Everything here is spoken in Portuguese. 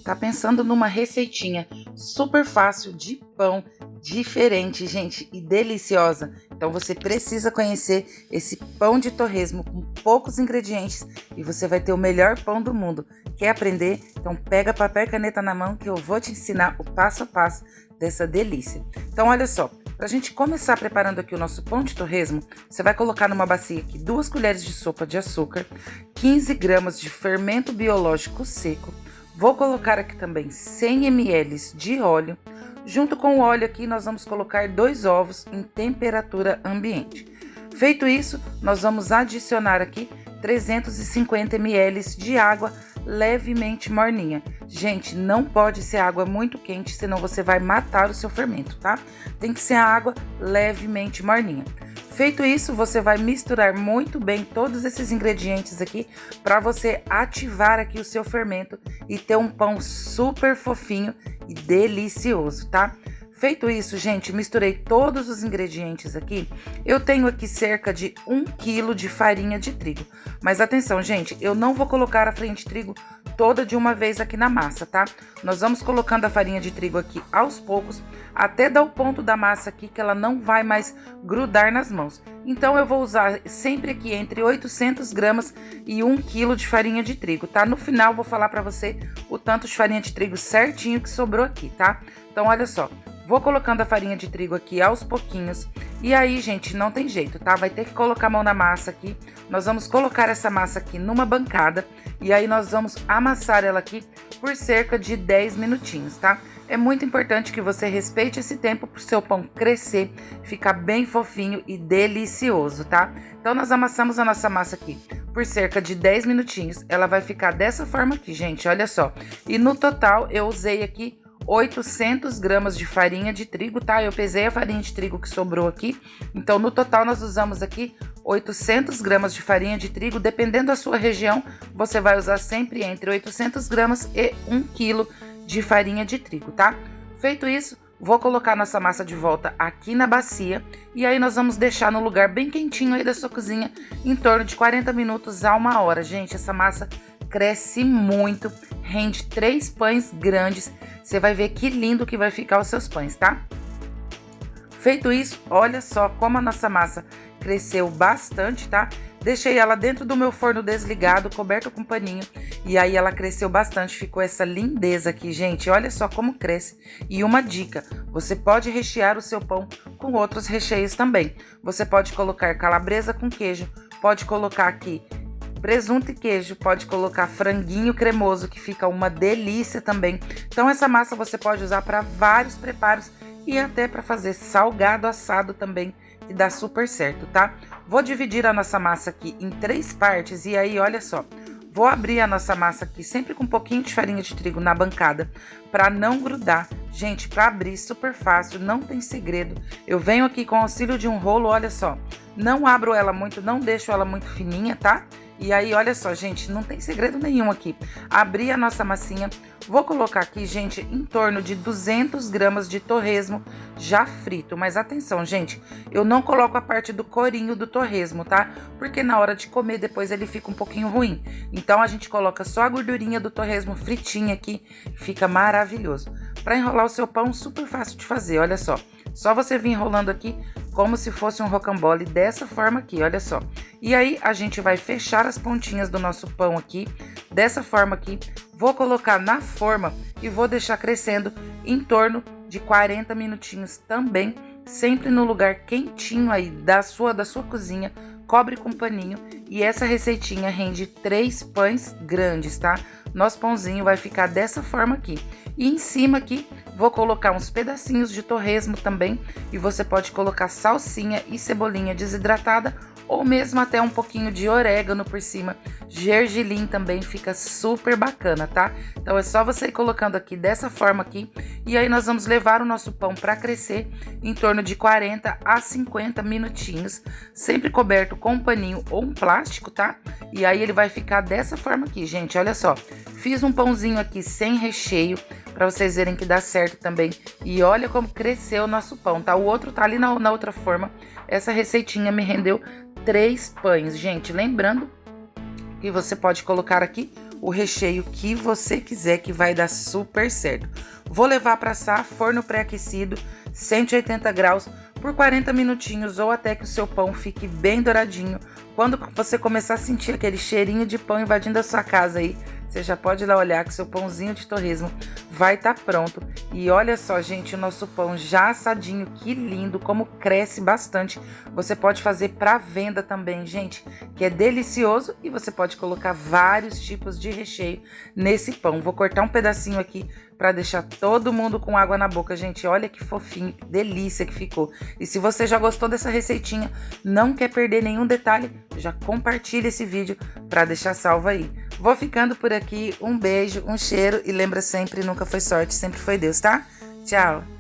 tá pensando numa receitinha super fácil de pão, diferente, gente, e deliciosa. Então você precisa conhecer esse pão de torresmo com poucos ingredientes e você vai ter o melhor pão do mundo. Quer aprender? Então pega papel e caneta na mão que eu vou te ensinar o passo a passo dessa delícia. Então olha só, para a gente começar preparando aqui o nosso pão de torresmo, você vai colocar numa bacia aqui 2 colheres de sopa de açúcar, 15 gramas de fermento biológico seco. Vou colocar aqui também 100 ml de óleo. Junto com o óleo aqui, nós vamos colocar 2 ovos em temperatura ambiente. Feito isso, nós vamos adicionar aqui 350 ml de água levemente morninha. Gente, não pode ser água muito quente, senão você vai matar o seu fermento, tá? Tem que ser a água levemente morninha. Feito isso, você vai misturar muito bem todos esses ingredientes aqui para você ativar aqui o seu fermento e ter um pão super fofinho e delicioso, tá? Feito isso, gente, misturei todos os ingredientes aqui. Eu tenho aqui cerca de 1 kg de farinha de trigo. Mas atenção, gente, eu não vou colocar a farinha de trigo toda de uma vez aqui na massa, tá? Nós vamos colocando a farinha de trigo aqui aos poucos, até dar o ponto da massa aqui que ela não vai mais grudar nas mãos. Então eu vou usar sempre aqui entre 800 gramas e 1 kg de farinha de trigo, tá? No final eu vou falar pra você o tanto de farinha de trigo certinho que sobrou aqui, tá? Então olha só. Vou colocando a farinha de trigo aqui aos pouquinhos. E aí, gente, não tem jeito, tá? Vai ter que colocar a mão na massa aqui. Nós vamos colocar essa massa aqui numa bancada. E aí nós vamos amassar ela aqui por cerca de 10 minutinhos, tá? É muito importante que você respeite esse tempo pro seu pão crescer, ficar bem fofinho e delicioso, tá? Então nós amassamos a nossa massa aqui por cerca de 10 minutinhos. Ela vai ficar dessa forma aqui, gente, olha só. E no total eu usei aqui 800 gramas de farinha de trigo, tá? Eu pesei a farinha de trigo que sobrou aqui. Então, no total, nós usamos aqui 800 gramas de farinha de trigo. Dependendo da sua região, você vai usar sempre entre 800 gramas e 1 kg de farinha de trigo, tá? Feito isso, vou colocar nossa massa de volta aqui na bacia. E aí, nós vamos deixar no lugar bem quentinho aí da sua cozinha, em torno de 40 minutos a 1 hora. Gente, essa massa cresce muito, rende 3 pães grandes. Você vai ver que lindo que vai ficar os seus pães, tá? Feito isso, olha só como a nossa massa cresceu bastante, tá? Deixei ela dentro do meu forno desligado, coberto com paninho. E aí ela cresceu bastante, ficou essa lindeza aqui, gente. Olha só como cresce. E uma dica, você pode rechear o seu pão com outros recheios também. Você pode colocar calabresa com queijo, pode colocar aqui presunto e queijo, pode colocar franguinho cremoso, que fica uma delícia também. Então essa massa você pode usar para vários preparos e até para fazer salgado assado também, que dá super certo, tá? Vou dividir a nossa massa aqui em 3 partes e aí, olha só. Vou abrir a nossa massa aqui sempre com um pouquinho de farinha de trigo na bancada para não grudar. Gente, para abrir super fácil, não tem segredo. Eu venho aqui com o auxílio de um rolo, olha só. Não abro ela muito, não deixo ela muito fininha, tá? E aí, olha só, gente, não tem segredo nenhum aqui. Abri a nossa massinha, vou colocar aqui, gente, em torno de 200 gramas de torresmo já frito. Mas atenção, gente, eu não coloco a parte do corinho do torresmo, tá? Porque na hora de comer depois ele fica um pouquinho ruim. Então a gente coloca só a gordurinha do torresmo fritinha aqui, fica maravilhoso. Para enrolar o seu pão, super fácil de fazer, olha só. Só você vir enrolando aqui como se fosse um rocambole dessa forma aqui, olha só. E aí a gente vai fechar as pontinhas do nosso pão aqui, dessa forma aqui. Vou colocar na forma e vou deixar crescendo em torno de 40 minutinhos também, sempre no lugar quentinho aí da sua cozinha. Cobre com paninho e essa receitinha rende 3 pães grandes, tá? Nosso pãozinho vai ficar dessa forma aqui. E em cima aqui, vou colocar uns pedacinhos de torresmo também. E você pode colocar salsinha e cebolinha desidratada ou mesmo até um pouquinho de orégano por cima. Gergelim também fica super bacana, tá? Então é só você ir colocando aqui dessa forma aqui. E aí nós vamos levar o nosso pão para crescer em torno de 40 a 50 minutinhos, sempre coberto com um paninho ou um plástico, tá? E aí ele vai ficar dessa forma aqui, gente, olha só. Fiz um pãozinho aqui sem recheio, para vocês verem que dá certo também. E olha como cresceu o nosso pão, tá? O outro tá ali na outra forma. Essa receitinha me rendeu 3 pães, gente. Lembrando que você pode colocar aqui o recheio que você quiser, que vai dar super certo. Vou levar para assar, forno pré-aquecido, 180 graus, por 40 minutinhos ou até que o seu pão fique bem douradinho. Quando você começar a sentir aquele cheirinho de pão invadindo a sua casa aí, você já pode ir lá olhar que seu pãozinho de torresmo vai estar pronto. E olha só, gente, o nosso pão já assadinho, que lindo, como cresce bastante. Você pode fazer para venda também, gente, que é delicioso, e você pode colocar vários tipos de recheio nesse pão. Vou cortar um pedacinho aqui para deixar todo mundo com água na boca, gente. Olha que fofinho, que delícia que ficou. E se você já gostou dessa receitinha, não quer perder nenhum detalhe, já compartilha esse vídeo para deixar salvo aí. Vou ficando por aqui, um beijo, um cheiro e lembra sempre, nunca foi sorte, sempre foi Deus, tá? Tchau!